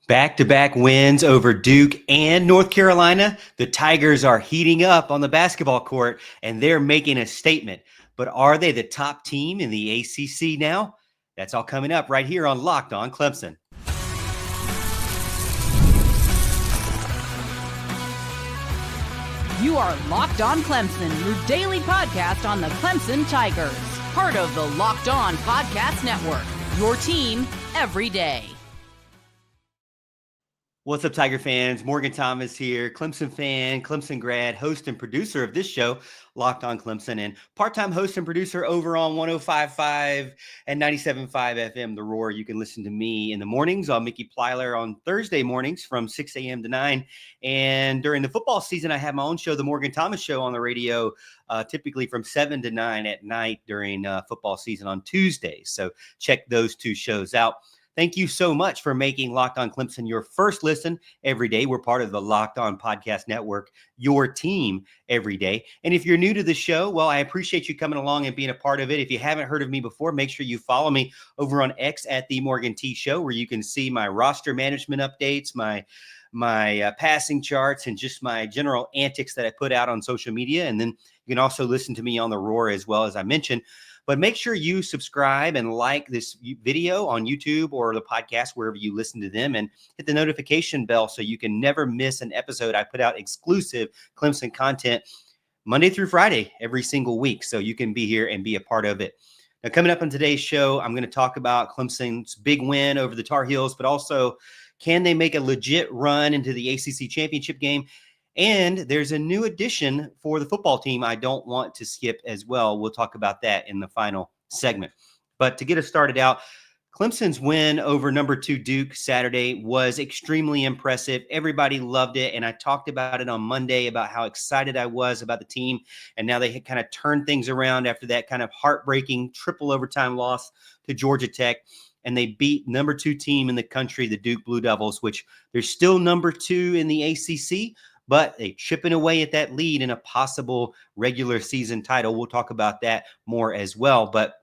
Back-to-back wins over Duke and North Carolina. The Tigers are heating up on the basketball court, and they're making a statement. But are they the top team in the ACC now? That's all coming up right here on Locked On Clemson. You are Locked On Clemson, your daily podcast on the Clemson Tigers. Part of the Locked On Podcast Network, your team every day. What's up, Tiger fans? Morgan Thomas here, Clemson fan, Clemson grad, host and producer of this show, Locked On Clemson, and part-time host and producer over on 105.5 and 97.5 FM, The Roar. You can listen to me in the mornings on Mickey Plyler on Thursday mornings from 6 a.m. to 9. And during the football season, I have my own show, The Morgan Thomas Show, on the radio, typically from 7 to 9 at night during football season on Tuesdays. So check those two shows out. Thank you so much for making Locked On Clemson your first listen every day. We're part of the Locked On Podcast Network, your team every day. And if you're new to the show, well, I appreciate you coming along and being a part of it. If you haven't heard of me before, make sure you follow me over on X at The Morgan T Show, where you can see my roster management updates, my passing charts, and just my general antics that I put out on social media. And then you can also listen to me on The Roar as well, as I mentioned. But make sure you subscribe and like this video on YouTube or the podcast, wherever you listen to them, and hit the notification bell so you can never miss an episode. I put out exclusive Clemson content Monday through Friday every single week, so you can be here and be a part of it. Now, coming up on today's show, I'm going to talk about Clemson's big win over the Tar Heels, but also, can they make a legit run into the ACC Championship game? And there's a new addition for the football team I don't want to skip as well. We'll talk about that in the final segment. But to get us started out, Clemson's win over number 2 Duke Saturday was extremely impressive. Everybody loved it, and I talked about it on Monday about how excited I was about the team, and now they had kind of turned things around after that kind of heartbreaking triple overtime loss to Georgia Tech. And they beat number 2 team in the country, the Duke Blue Devils, which they're still number 2 in the ACC, but they're chipping away at that lead in a possible regular season title. We'll talk about that more as well. But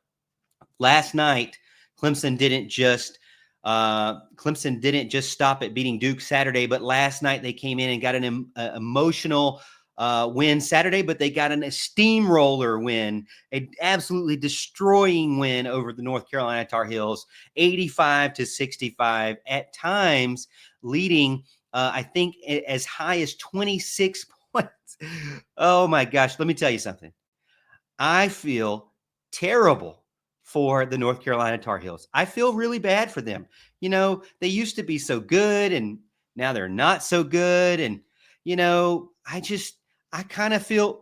last night, Clemson didn't just stop at beating Duke Saturday, but last night they came in and got an emotional win Saturday, but they got a steamroller win, an absolutely destroying win over the North Carolina Tar Heels, 85-65, at times leading I think as high as 26 points. Oh my gosh. Let me tell you something. I feel terrible for the North Carolina Tar Heels. I feel really bad for them. You know, they used to be so good and now they're not so good. And, you know, I kind of feel,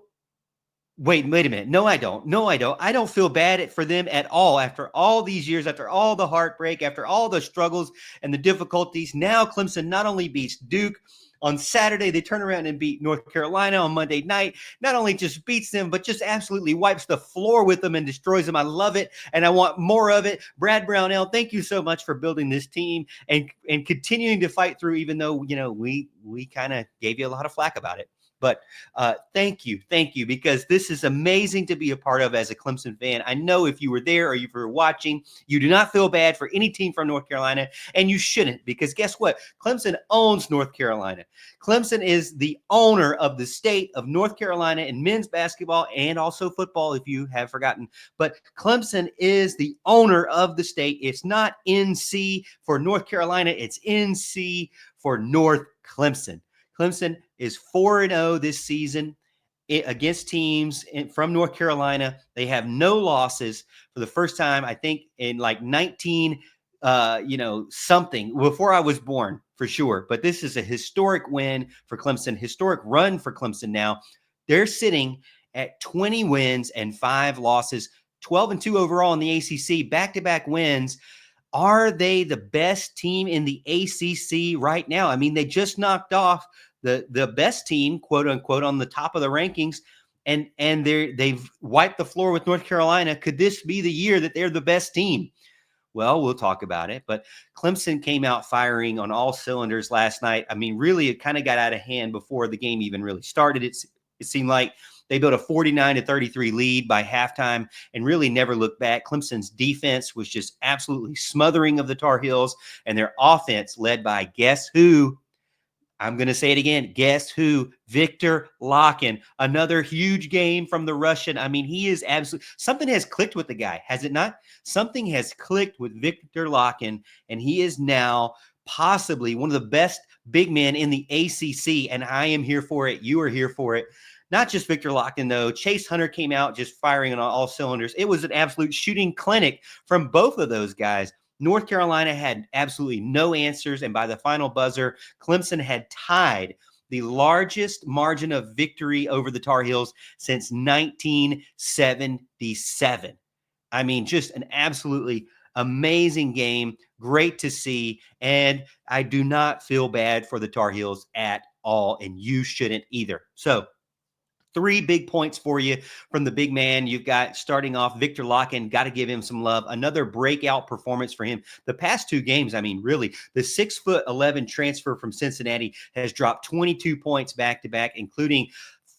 wait a minute. No, I don't. I don't feel bad for them at all. After all these years, after all the heartbreak, after all the struggles and the difficulties, now Clemson not only beats Duke on Saturday, they turn around and beat North Carolina on Monday night. Not only just beats them, but just absolutely wipes the floor with them and destroys them. I love it, and I want more of it. Brad Brownell, thank you so much for building this team and continuing to fight through, even though, you know, we kind of gave you a lot of flack about it. But thank you, because this is amazing to be a part of as a Clemson fan. I know if you were there or if you were watching, you do not feel bad for any team from North Carolina, and you shouldn't, because guess what? Clemson owns North Carolina. Clemson is the owner of the state of North Carolina in men's basketball and also football, if you have forgotten. But Clemson is the owner of the state. It's not NC for North Carolina. It's NC for North Clemson. Clemson is 4-0 this season against teams from North Carolina. They have no losses for the first time, I think, in like 19, something before I was born, for sure. But this is a historic win for Clemson, historic run for Clemson now. They're sitting at 20 wins and 5 losses, 12-2 overall in the ACC, back-to-back wins. Are they the best team in the ACC right now? I mean, they just knocked off the best team, quote unquote, on the top of the rankings, and they've wiped the floor with North Carolina. Could this be the year that they're the best team? Well, we'll talk about it. But Clemson came out firing on all cylinders last night. I mean, really, it kind of got out of hand before the game even really started. It seemed like They built a 49-33 lead by halftime and really never looked back. Clemson's defense was just absolutely smothering of the Tar Heels, and their offense led by guess who? I'm going to say it again. Guess who? Viktor Lakhin. Another huge game from the Russian. I mean, he is absolutely – something has clicked with the guy, has it not? Something has clicked with Viktor Lakhin, and he is now possibly one of the best big men in the ACC, and I am here for it. You are here for it. Not just Viktor Lakhin, though. Chase Hunter came out just firing on all cylinders. It was an absolute shooting clinic from both of those guys. North Carolina had absolutely no answers, and by the final buzzer, Clemson had tied the largest margin of victory over the Tar Heels since 1977. I mean, just an absolutely amazing game. Great to see, and I do not feel bad for the Tar Heels at all, and you shouldn't either. So, 3 big points for you from the big man. You've got, starting off, Viktor Lakhin. Got to give him some love. Another breakout performance for him. The past 2 games, I mean, really, the 6'11" transfer from Cincinnati has dropped 22 points back-to-back, including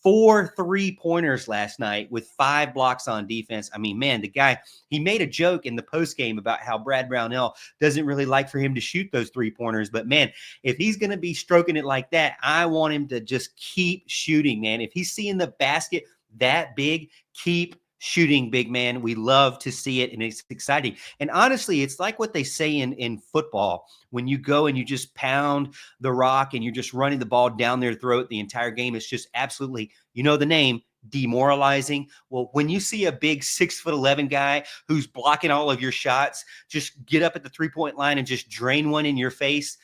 4 3-pointers last night with 5 blocks on defense. I mean, man, the guy, he made a joke in the postgame about how Brad Brownell doesn't really like for him to shoot those 3-pointers. But, man, if he's going to be stroking it like that, I want him to just keep shooting, man. If he's seeing the basket that big, keep shooting, big man. We love to see it, and it's exciting. And honestly, it's like what they say in football. When you go and you just pound the rock and you're just running the ball down their throat the entire game, it's just absolutely, you know the name, demoralizing. Well, when you see a big 6'11" guy who's blocking all of your shots, just get up at the 3-point line and just drain one in your face,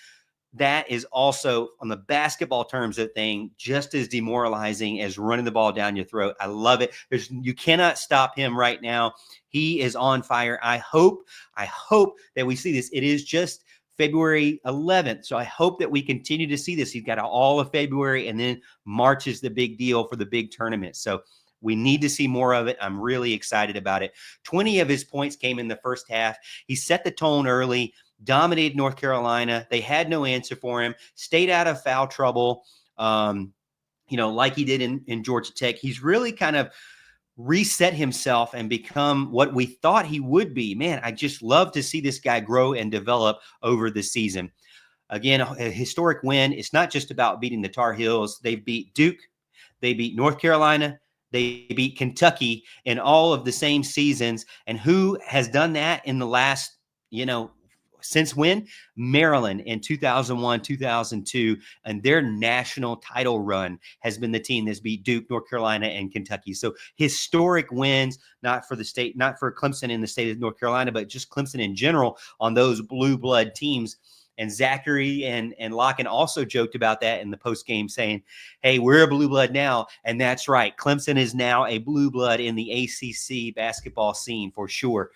that is also, on the basketball terms of thing, just as demoralizing as running the ball down your throat. I love it. You cannot stop him right now. He is on fire. I hope that we see this. It is just February 11th, so I hope that we continue to see this. He's got all of February, and then March is the big deal for the big tournament. So we need to see more of it. I'm really excited about it. 20 of his points came in the first half. He set the tone early, dominated North Carolina. They had no answer for him, stayed out of foul trouble, like he did in Georgia Tech. He's really kind of reset himself and become what we thought he would be. Man, I just love to see this guy grow and develop over the season. Again, a historic win. It's not just about beating the Tar Heels. They beat Duke. They beat North Carolina. They beat Kentucky in all of the same seasons. And who has done that in the last, since when? Maryland in 2001, 2002, and their national title run has been the team that's beat Duke, North Carolina, and Kentucky. So historic wins, not for the state, not for Clemson in the state of North Carolina, but just Clemson in general on those blue blood teams. And Zachary and Lakhin also joked about that in the post game, saying, hey, we're a blue blood now. And that's right. Clemson is now a blue blood in the ACC basketball scene for sure.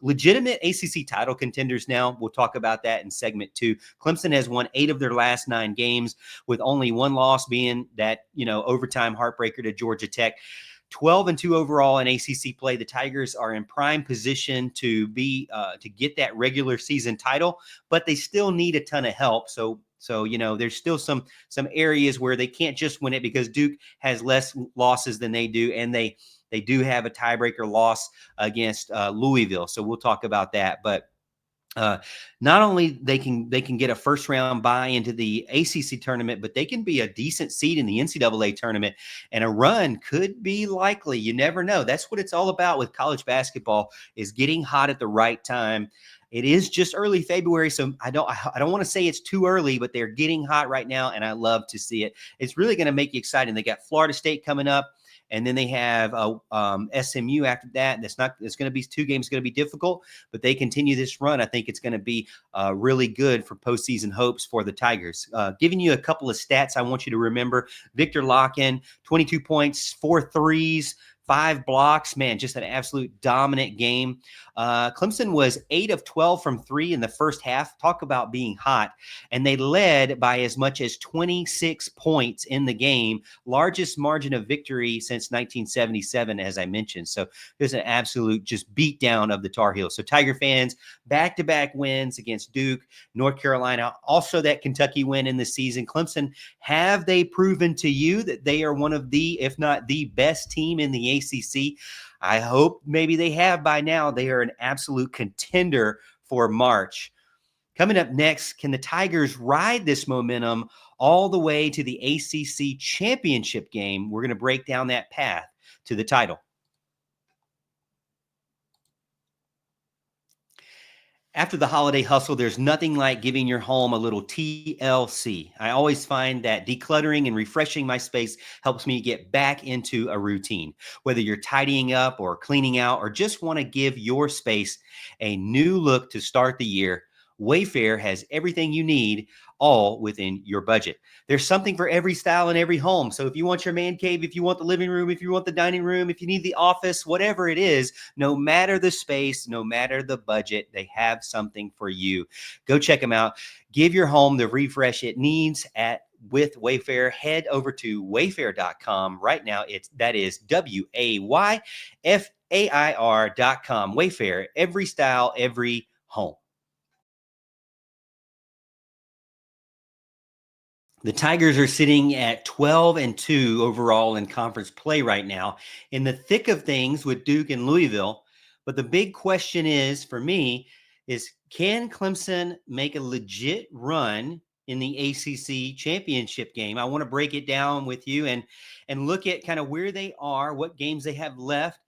Legitimate ACC title contenders now. We'll talk about that in segment 2. Clemson has won 8 of their last 9 games, with only 1 loss being that, overtime heartbreaker to Georgia Tech. 12-2 overall in ACC play. The Tigers are in prime position to be to get that regular season title, but they still need a ton of help. So there's still some areas where they can't just win it, because Duke has less losses than they do, and they do have a tiebreaker loss against Louisville. So we'll talk about that, but. Not only they can get a first round bye into the ACC tournament, but they can be a decent seed in the NCAA tournament, and a run could be likely. You never know. That's what it's all about with college basketball, is getting hot at the right time. It is just early February, so I don't want to say it's too early, but they're getting hot right now, and I love to see it. It's really going to make you exciting. They got Florida State coming up. And then they have SMU after that. It's going to be 2 games, going to be difficult, but they continue this run. I think it's going to be really good for postseason hopes for the Tigers. Giving you a couple of stats I want you to remember. Viktor Lakhin, 22 points, 4 threes, 5 blocks. Man, just an absolute dominant game. Clemson was 8 of 12 from 3 in the first half. Talk about being hot. And they led by as much as 26 points in the game, largest margin of victory since 1977, as I mentioned. So there's an absolute just beatdown of the Tar Heels. So Tiger fans, back-to-back wins against Duke, North Carolina, also that Kentucky win in the season. Clemson, have they proven to you that they are one of the, if not the best team in the ACC? I hope maybe they have by now. They are an absolute contender for March. Coming up next, can the Tigers ride this momentum all the way to the ACC Championship game? We're going to break down that path to the title. After the holiday hustle, there's nothing like giving your home a little TLC. I always find that decluttering and refreshing my space helps me get back into a routine. Whether you're tidying up or cleaning out or just want to give your space a new look to start the year, Wayfair has everything you need, all within your budget. There's something for every style in every home. So if you want your man cave, if you want the living room, if you want the dining room, if you need the office, whatever it is, no matter the space, no matter the budget, they have something for you. Go check them out. Give your home the refresh it needs with Wayfair. Head over to wayfair.com right now. That is WAYFAIR.com. Wayfair, every style, every home. The Tigers are sitting at 12-2 overall in conference play right now, in the thick of things with Duke and Louisville. But the big question is, for me, is can Clemson make a legit run in the ACC Championship game? I want to break it down with you and look at kind of where they are, what games they have left,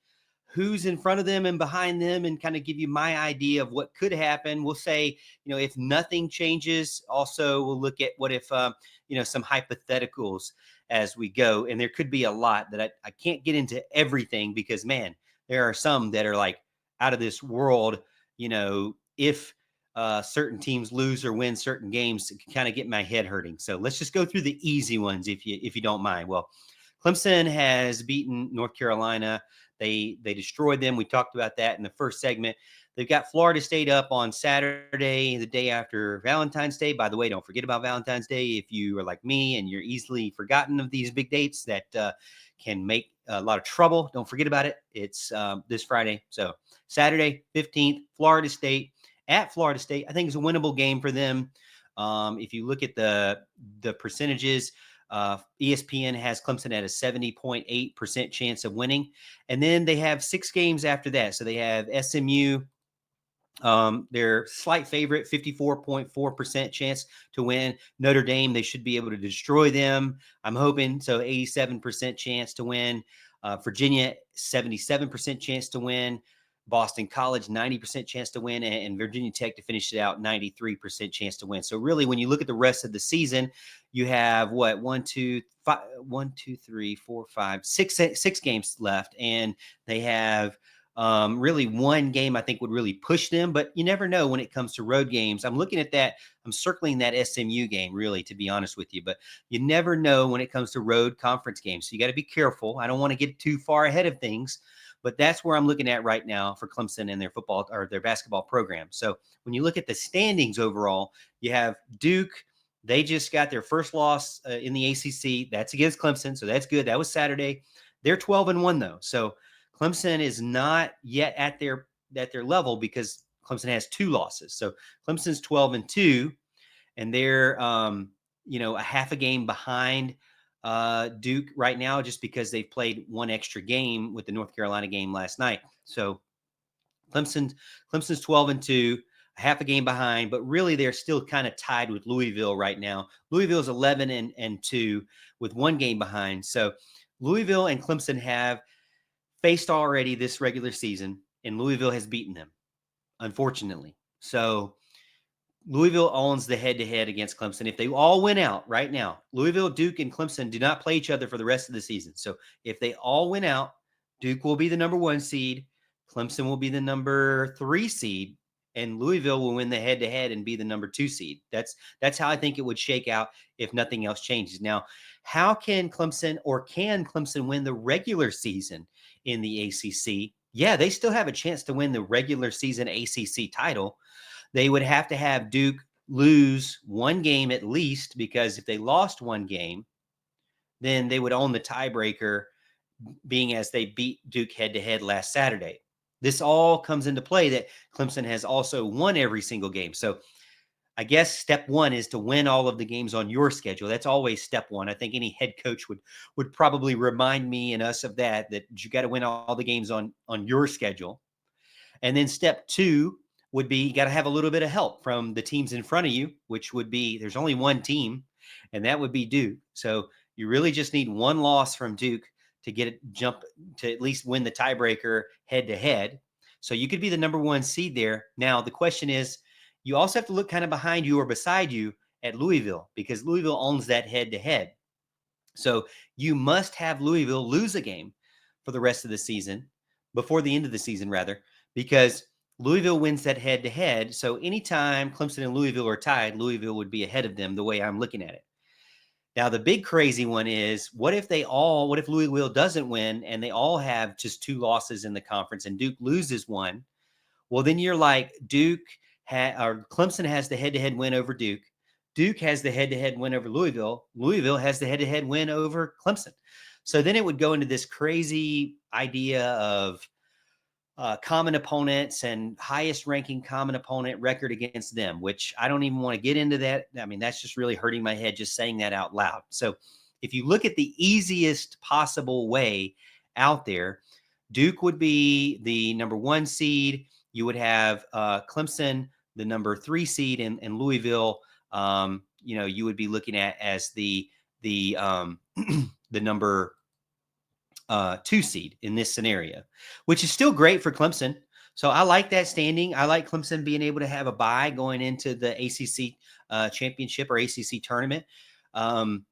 who's in front of them and behind them, and kind of give you my idea of what could happen. We'll say, if nothing changes. Also, we'll look at what if, some hypotheticals as we go. And there could be a lot that I can't get into everything because, man, there are some that are like out of this world. If certain teams lose or win certain games, it can kind of get my head hurting. So let's just go through the easy ones if you don't mind. Well, Clemson has beaten North Carolina. They destroyed them. We talked about that in the first segment. They've got Florida State up on Saturday, the day after Valentine's Day. By the way, don't forget about Valentine's Day. If you are like me and you're easily forgotten of these big dates that can make a lot of trouble, don't forget about it. It's this Friday. So Saturday, 15th, Florida State at Florida State. I think it's a winnable game for them. If you look at the percentages, ESPN has Clemson at a 70.8% chance of winning. And then they have 6 games after that. So they have SMU, their slight favorite, 54.4% chance to win. Notre Dame, they should be able to destroy them, I'm hoping. So 87% chance to win. Virginia, 77% chance to win. Boston College, 90% chance to win, and Virginia Tech to finish it out, 93% chance to win. So really, when you look at the rest of the season, you have six games left, and they have really one game I think would really push them, but you never know when it comes to road games. I'm looking at that. I'm circling that SMU game, really, to be honest with you, but you never know when it comes to road conference games. So you got to be careful. I don't want to get too far ahead of things. But that's where I'm looking at right now for Clemson and their football or their basketball program. So when you look at the standings overall, you have Duke. They just got their first loss in the ACC. That's against Clemson, so that's good. That was Saturday. They're 12-1 though. So Clemson is not yet at their level because Clemson has 2 losses. So Clemson's 12-2, and they're a half a game behind Duke right now, just because they've played one extra game with the North Carolina game last night. So Clemson's 12-2, a half a game behind, but really they're still kind of tied with Louisville right now. Louisville's 11-2 with 1 game behind. So Louisville and Clemson have faced already this regular season, and Louisville has beaten them, unfortunately. So Louisville owns the head-to-head against Clemson. If they all win out right now, Louisville, Duke, and Clemson do not play each other for the rest of the season. So if they all win out, Duke will be the number 1 seed. Clemson will be the number 3 seed. and Louisville will win the head-to-head and be the number 2 seed. That's how I think it would shake out if nothing else changes. Now, how can Clemson win the regular season in the ACC? Yeah, they still have a chance to win the regular season ACC title. They would have to have Duke lose one game at least, because if they lost one game, then they would own the tiebreaker, being as they beat Duke head-to-head last Saturday. This all comes into play that Clemson has also won every single game. So I guess step one is to win all of the games on your schedule. That's always step one. I think any head coach would probably remind me and us of that you got to win all the games on your schedule. And then step two would be you got to have a little bit of help from the teams in front of you, which would be there's only one team, and that would be Duke. So you really just need one loss from Duke to get it jump to at least win the tiebreaker head-to-head. So you could be the number 1 seed there. Now, the question is, you also have to look kind of behind you or beside you at Louisville, because Louisville owns that head-to-head. So you must have Louisville lose a game for the rest of the season, before the end of the season, rather, because Louisville wins that head-to-head. So anytime Clemson and Louisville are tied, Louisville would be ahead of them, the way I'm looking at it. Now, the big crazy one is, what if Louisville doesn't win and they all have just 2 losses in the conference and Duke loses one? Well, then you're like, Clemson has the head-to-head win over Duke. Duke has the head-to-head win over Louisville. Louisville has the head-to-head win over Clemson. So then it would go into this crazy idea of common opponents and highest ranking common opponent record against them, which I don't even want to get into that. I mean, that's just really hurting my head just saying that out loud. So if you look at the easiest possible way out there, Duke would be the number 1 seed. You would have Clemson, the number 3 seed, and Louisville, you would be looking at as the number 2 seed in this scenario, which is still great for Clemson. So I like that standing. I like Clemson being able to have a bye going into the ACC Championship or ACC tournament. That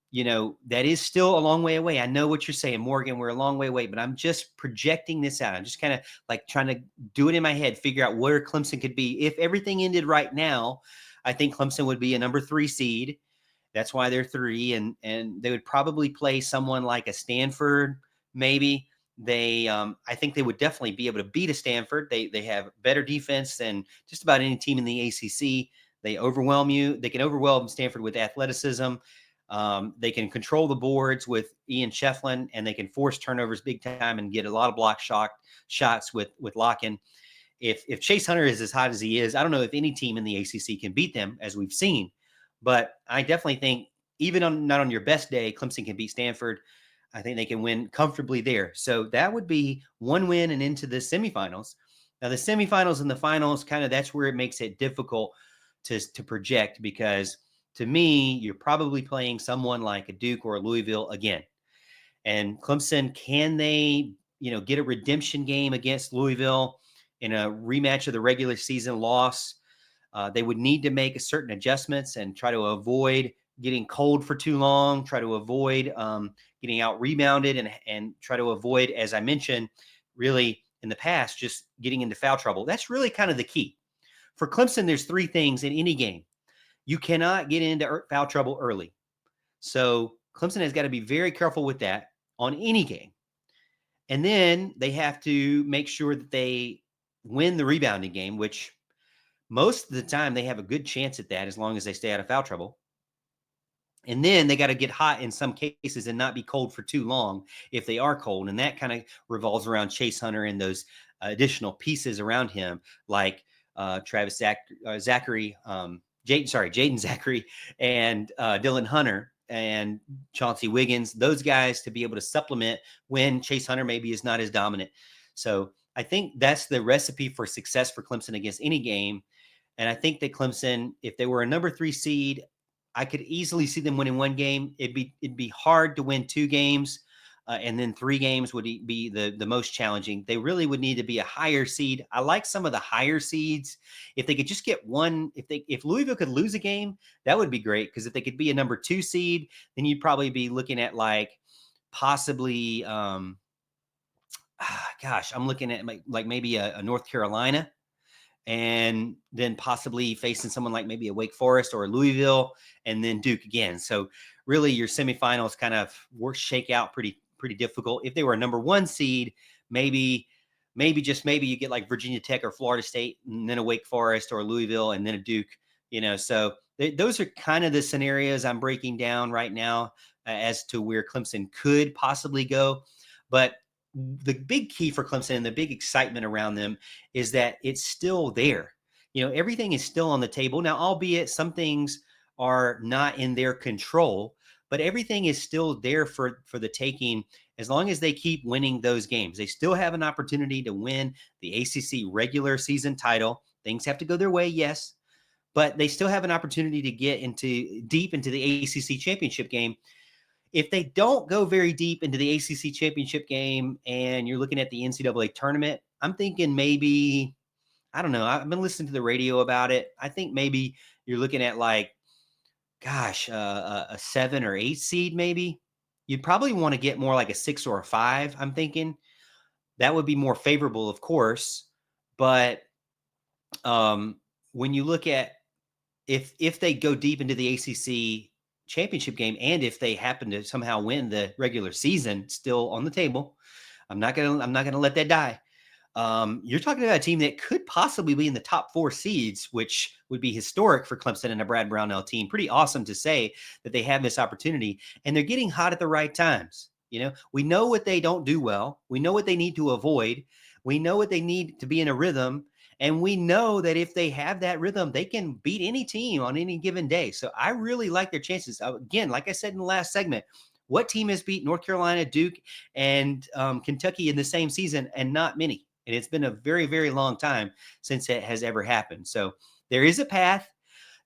is still a long way away. I know what you're saying, Morgan, we're a long way away, but I'm just projecting this out. I'm just kind of like trying to do it in my head, figure out where Clemson could be. If everything ended right now, I think Clemson would be a number 3 seed. That's why they're 3, and they would probably play someone like a Stanford. Maybe I think they would definitely be able to beat a Stanford. They have better defense than just about any team in the ACC. They overwhelm you. They can overwhelm Stanford with athleticism. They can control the boards with Ian Shefflin, and they can force turnovers big time and get a lot of block shots with Lakhin. If Chase Hunter is as hot as he is, I don't know if any team in the ACC can beat them, as we've seen. But I definitely think even not on your best day, Clemson can beat Stanford. I think they can win comfortably there. So that would be 1 win and into the semifinals. Now, the semifinals and the finals, that's where it makes it difficult to project, because to me, you're probably playing someone like a Duke or a Louisville again. And Clemson, can they, get a redemption game against Louisville in a rematch of the regular season loss? They would need to make certain adjustments and try to avoid getting cold for too long, try to avoid getting out rebounded, and try to avoid, as I mentioned, really in the past, just getting into foul trouble. That's really kind of the key. For Clemson, there's 3 things in any game. You cannot get into foul trouble early. So Clemson has got to be very careful with that on any game. And then they have to make sure that they win the rebounding game, which most of the time they have a good chance at that as long as they stay out of foul trouble. And then they got to get hot in some cases and not be cold for too long if they are cold. And that kind of revolves around Chase Hunter and those additional pieces around him, like Jaden Zachary and Dylan Hunter and Chauncey Wiggins, those guys, to be able to supplement when Chase Hunter maybe is not as dominant. So I think that's the recipe for success for Clemson against any game. And I think that Clemson, if they were a number 3 seed, I could easily see them winning 1 game. It'd be hard to win 2 games, and then 3 games would be the most challenging. They really would need to be a higher seed. I like some of the higher seeds. If they could just get one, if Louisville could lose a game, that would be great, because if they could be a number 2 seed, then you'd probably be looking at possibly, I'm looking at like maybe a North Carolina. and then possibly facing someone like maybe a Wake Forest or a Louisville, and then Duke again. So really your semifinals kind of shake out pretty difficult. If they were a number 1 seed, maybe just maybe you get like Virginia Tech or Florida State, and then a Wake Forest or Louisville, and then a Duke, so those are kind of the scenarios I'm breaking down right now as to where Clemson could possibly go. But the big key for Clemson and the big excitement around them is that it's still there. Everything is still on the table now, albeit some things are not in their control, but everything is still there for the taking as long as they keep winning those games. They still have an opportunity to win the ACC regular season title. Things have to go their way, yes, but they still have an opportunity to get deep into the ACC championship game. If they don't go very deep into the ACC championship game and you're looking at the NCAA tournament, I'm thinking maybe, I don't know, I've been listening to the radio about it. I think maybe you're looking at like, gosh, a 7 or 8 seed maybe. You'd probably want to get more like a 6 or a 5, I'm thinking. That would be more favorable, of course. But when you look at if they go deep into the ACC championship game, and if they happen to somehow win the regular season, still on the table, I'm not gonna let that die. You're talking about a team that could possibly be in the top 4 seeds, which would be historic for Clemson and a Brad Brownell team. Pretty awesome to say that they have this opportunity, and they're getting hot at the right times. We know what they don't do well. We know what they need to avoid. We know what they need to be in a rhythm. And we know that if they have that rhythm, they can beat any team on any given day. So I really like their chances. Again, like I said in the last segment, what team has beat North Carolina, Duke, and Kentucky in the same season? And not many. And it's been a very, very long time since it has ever happened. So there is a path.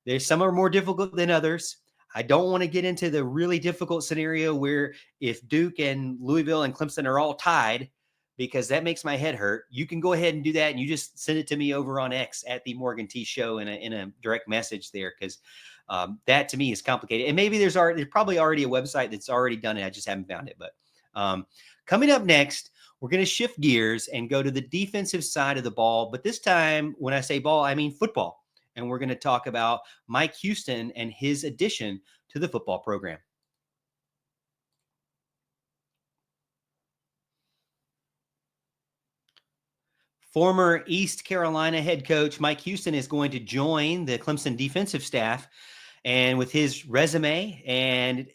There's some are more difficult than others. I don't want to get into the really difficult scenario where if Duke and Louisville and Clemson are all tied, because that makes my head hurt. You can go ahead and do that, and you just send it to me over on X at the Morgan T Show in a direct message there, because that to me is complicated. And maybe there's probably already a website that's already done it. I just haven't found it. But coming up next, we're going to shift gears and go to the defensive side of the ball. But this time, when I say ball, I mean football. And we're going to talk about Mike Houston and his addition to the football program. Former East Carolina head coach Mike Houston is going to join the Clemson defensive staff, and with his resume and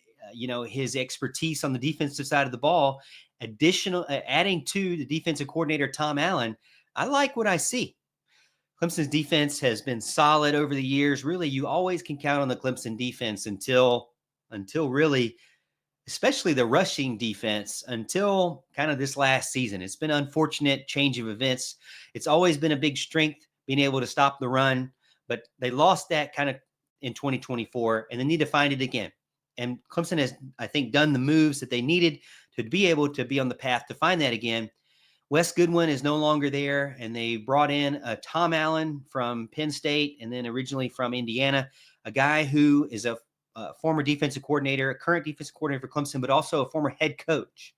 his expertise on the defensive side of the ball, adding to the defensive coordinator Tom Allen, I like what I see. Clemson's defense has been solid over the years. Really, you always can count on the Clemson defense until really, especially the rushing defense, until kind of this last season. It's been an unfortunate change of events. It's always been a big strength being able to stop the run, but they lost that kind of in 2024, and they need to find it again. And Clemson has, I think, done the moves that they needed to be able to be on the path to find that again. Wes Goodwin is no longer there, and they brought in Tom Allen from Penn State, and then originally from Indiana, a guy who is a former defensive coordinator, a current defensive coordinator for Clemson, but also a former head coach.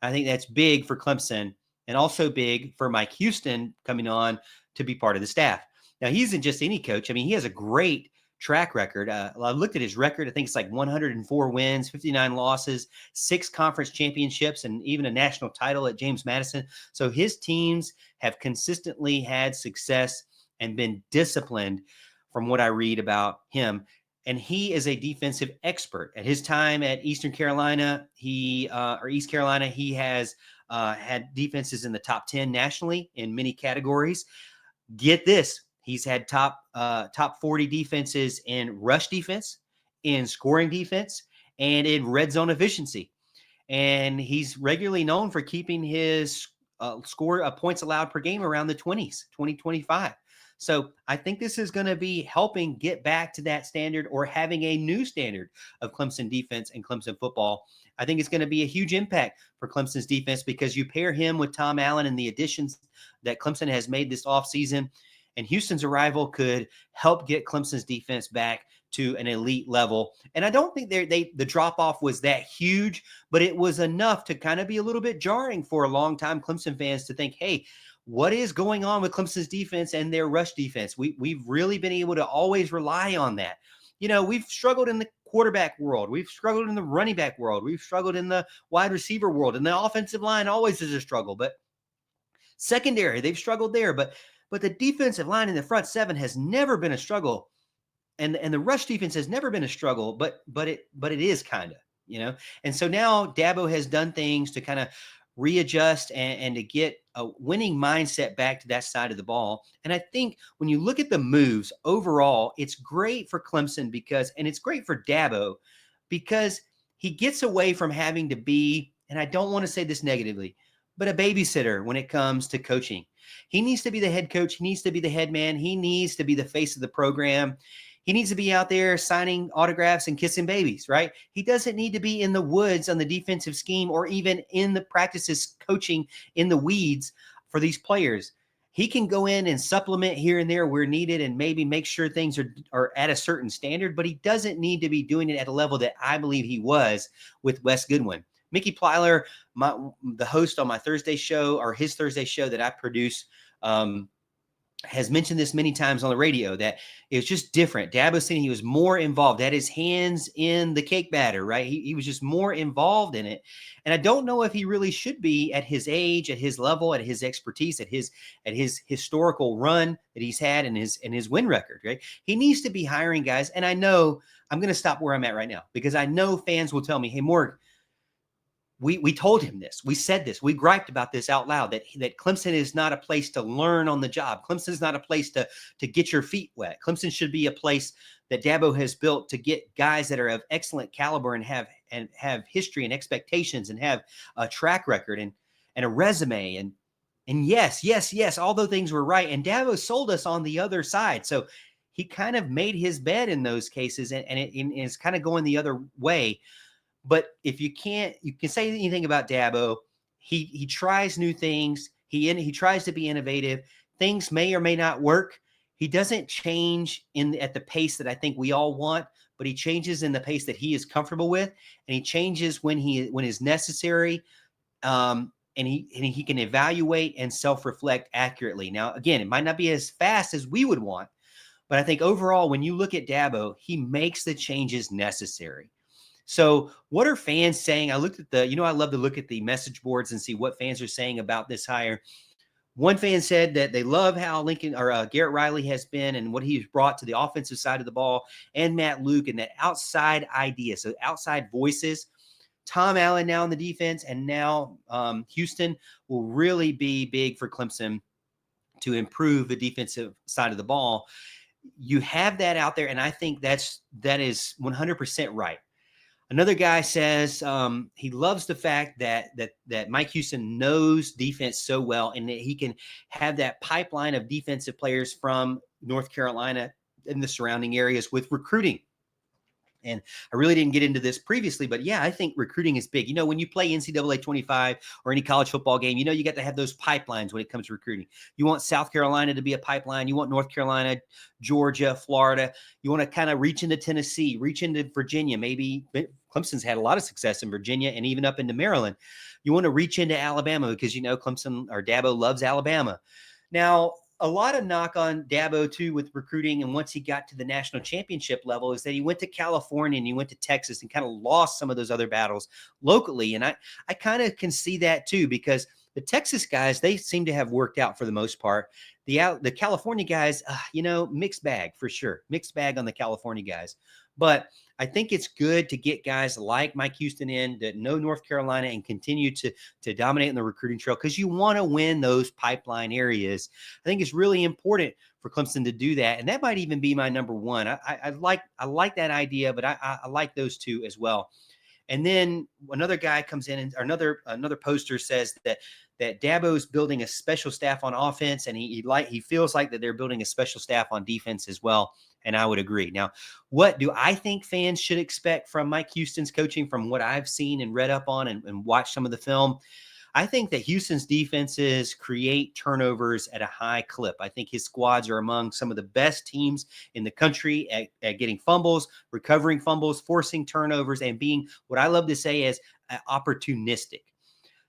I think that's big for Clemson, and also big for Mike Houston coming on to be part of the staff. Now, he isn't just any coach. I mean, he has a great track record. I looked at his record. I think it's like 104 wins, 59 losses, 6 conference championships, and even a national title at James Madison. So his teams have consistently had success and been disciplined from what I read about him. And he is a defensive expert. At his time at East Carolina, he has had defenses in the top 10 nationally in many categories. Get this. He's had top 40 defenses in rush defense, in scoring defense, and in red zone efficiency. And he's regularly known for keeping his points allowed per game around the 20s, 20-25. So I think this is going to be helping get back to that standard, or having a new standard of Clemson defense and Clemson football. I think it's going to be a huge impact for Clemson's defense, because you pair him with Tom Allen and the additions that Clemson has made this offseason, and Houston's arrival could help get Clemson's defense back to an elite level. And I don't think the drop-off was that huge, but it was enough to kind of be a little bit jarring for a long-time Clemson fans to think, hey, what is going on with Clemson's defense and their rush defense. We've really been able to always rely on that. We've struggled in the quarterback world. We've struggled in the running back world. We've struggled in the wide receiver world. And the offensive line always is a struggle. But secondary, they've struggled there. But the defensive line in the front seven has never been a struggle. And the rush defense has never been a struggle, but it is kind of, And so now Dabo has done things to kind of readjust and to get a winning mindset back to that side of the ball. And I think when you look at the moves overall, it's great for Clemson and it's great for Dabo because he gets away from having to be, and I don't want to say this negatively, but a babysitter when it comes to coaching. He needs to be the head coach. He needs to be the head man. He needs to be the face of the program. He needs to be out there signing autographs and kissing babies, right? He doesn't need to be in the woods on the defensive scheme or even in the practices coaching in the weeds for these players. He can go in and supplement here and there where needed and maybe make sure things are at a certain standard, but he doesn't need to be doing it at a level that I believe he was with Wes Goodwin. Mickey Plyler, the host on my Thursday show, or his Thursday show that I produce, has mentioned this many times on the radio, that it was just different. Dabo saying he was more involved, had his hands in the cake batter, right? He was just more involved in it. And I don't know if he really should be at his age, at his level, at his expertise, at his historical run that he's had and his win record, right? He needs to be hiring guys. And I know I'm going to stop where I'm at right now because I know fans will tell me, hey, Morg, we told him this. We said this. We griped about this out loud, that Clemson is not a place to learn on the job. Clemson is not a place to get your feet wet. Clemson should be a place that Dabo has built to get guys that are of excellent caliber and have history and expectations and have a track record and a resume. And yes, all those things were right. And Dabo sold us on the other side. So he kind of made his bed in those cases, and it's kind of going the other way. But if you can say anything about Dabo, he tries new things. He tries to be innovative. Things may or may not work. He doesn't change at the pace that I think we all want, but he changes in the pace that he is comfortable with, and he changes when is necessary. And he can evaluate and self-reflect accurately. Now, again, it might not be as fast as we would want, but I think overall, when you look at Dabo, he makes the changes necessary. So what are fans saying? I looked at I love to look at the message boards and see what fans are saying about this hire. One fan said that they love how Garrett Riley has been and what he's brought to the offensive side of the ball, and Matt Luke, and that outside idea. So outside voices. Tom Allen now in the defense, and now Houston will really be big for Clemson to improve the defensive side of the ball. You have that out there, and I think that is 100% right. Another guy says he loves the fact that Mike Houston knows defense so well, and that he can have that pipeline of defensive players from North Carolina and the surrounding areas with recruiting. And I really didn't get into this previously, but yeah, I think recruiting is big. When you play NCAA 25 or any college football game, you got to have those pipelines when it comes to recruiting. You want South Carolina to be a pipeline. You want North Carolina, Georgia, Florida. You want to kind of reach into Tennessee, reach into Virginia. Maybe Clemson's had a lot of success in Virginia and even up into Maryland. You want to reach into Alabama because, Clemson or Dabo loves Alabama. Now, a lot of knock on Dabo too with recruiting, and once he got to the national championship level, is that he went to California and he went to Texas and kind of lost some of those other battles locally. And I kind of can see that too, because the Texas guys, they seem to have worked out for the most part. The California guys, mixed bag for sure. Mixed bag on the California guys. But I think it's good to get guys like Mike Houston in that know North Carolina and continue to dominate in the recruiting trail, because you want to win those pipeline areas. I think it's really important for Clemson to do that, and that might even be my number one. I like that idea, but I like those two as well. And then another guy comes in, and another poster says that Dabo's building a special staff on offense, and he feels like that they're building a special staff on defense as well. And I would agree. Now, what do I think fans should expect from Mike Houston's coaching, from what I've seen and read up on and watched some of the film? I think that Houston's defenses create turnovers at a high clip. I think his squads are among some of the best teams in the country at getting fumbles, recovering fumbles, forcing turnovers, and being what I love to say is opportunistic.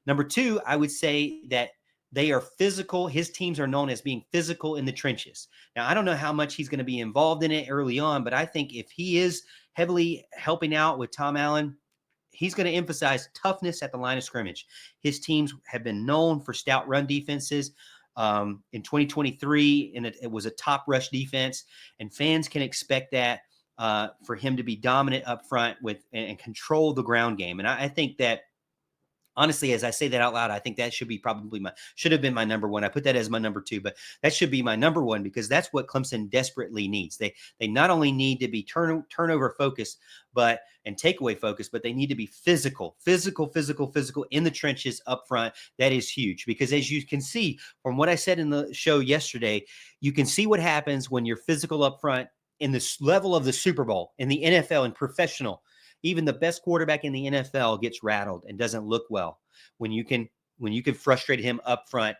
Number two, I would say that They are physical. His teams are known as being physical in the trenches. Now, I don't know how much he's going to be involved in it early on, but I think if he is heavily helping out with Tom Allen, he's going to emphasize toughness at the line of scrimmage. His teams have been known for stout run defenses. In 2023, and it was a top rush defense, and fans can expect that for him to be dominant up front with and control the ground game. And I think that, honestly, as I say that out loud, I think that should have been my number one. I put that as my number two, but that should be my number one because that's what Clemson desperately needs. They not only need to be turnover focused, and takeaway focused, but they need to be physical in the trenches up front. That is huge because, as you can see from what I said in the show yesterday, you can see what happens when you're physical up front in this level of the Super Bowl, in the NFL and professional. Even the best quarterback in the NFL gets rattled and doesn't look well. When you can frustrate him up front,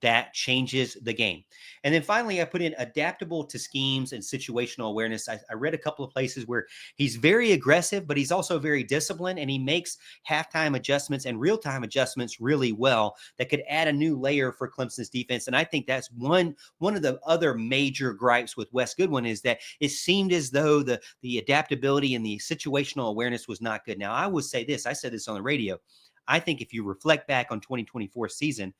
that changes the game. And then finally, I put in adaptable to schemes and situational awareness. I read a couple of places where he's very aggressive, but he's also very disciplined, and he makes halftime adjustments and real-time adjustments really well that could add a new layer for Clemson's defense. And I think that's one of the other major gripes with Wes Goodwin is that it seemed as though the adaptability and the situational awareness was not good. Now, I would say this. I said this on the radio. I think if you reflect back on 2024 season,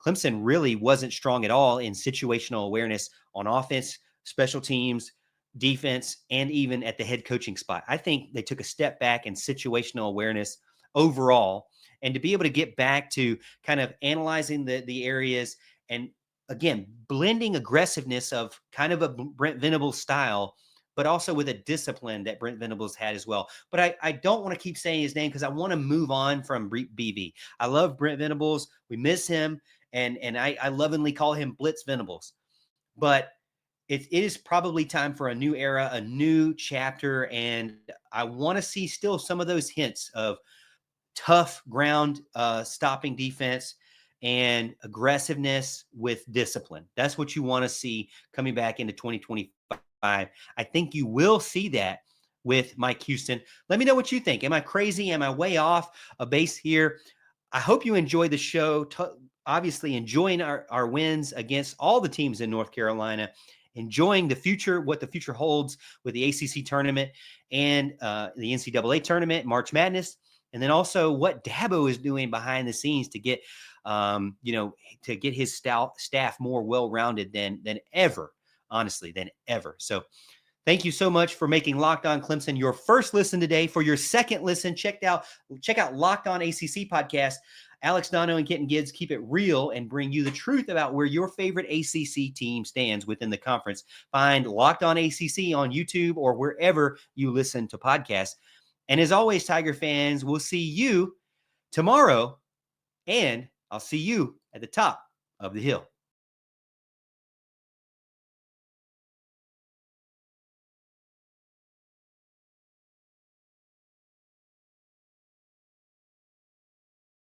Clemson really wasn't strong at all in situational awareness on offense, special teams, defense, and even at the head coaching spot. I think they took a step back in situational awareness overall. And to be able to get back to kind of analyzing the areas and, again, blending aggressiveness of kind of a Brent Venables style, but also with a discipline that Brent Venables had as well. But I don't want to keep saying his name because I want to move on from BV. I love Brent Venables. We miss him. And I lovingly call him Blitz Venables. But it is probably time for a new era, a new chapter. And I want to see still some of those hints of tough ground stopping defense and aggressiveness with discipline. That's what you want to see coming back into 2025. I think you will see that with Mike Houston. Let me know what you think. Am I crazy? Am I way off a base here? I hope you enjoy the show. Obviously enjoying our wins against all the teams in North Carolina, enjoying the future, what the future holds with the ACC tournament and the NCAA tournament, March Madness, and then also what Dabo is doing behind the scenes to get, to get his staff more well-rounded than ever, honestly, than ever. So thank you so much for making Locked On Clemson your first listen today. For your second listen, check out Locked On ACC podcast. Alex Dono and Kenton Gibbs keep it real and bring you the truth about where your favorite ACC team stands within the conference. Find Locked On ACC on YouTube or wherever you listen to podcasts. And as always, Tiger fans, we'll see you tomorrow, and I'll see you at the top of the hill.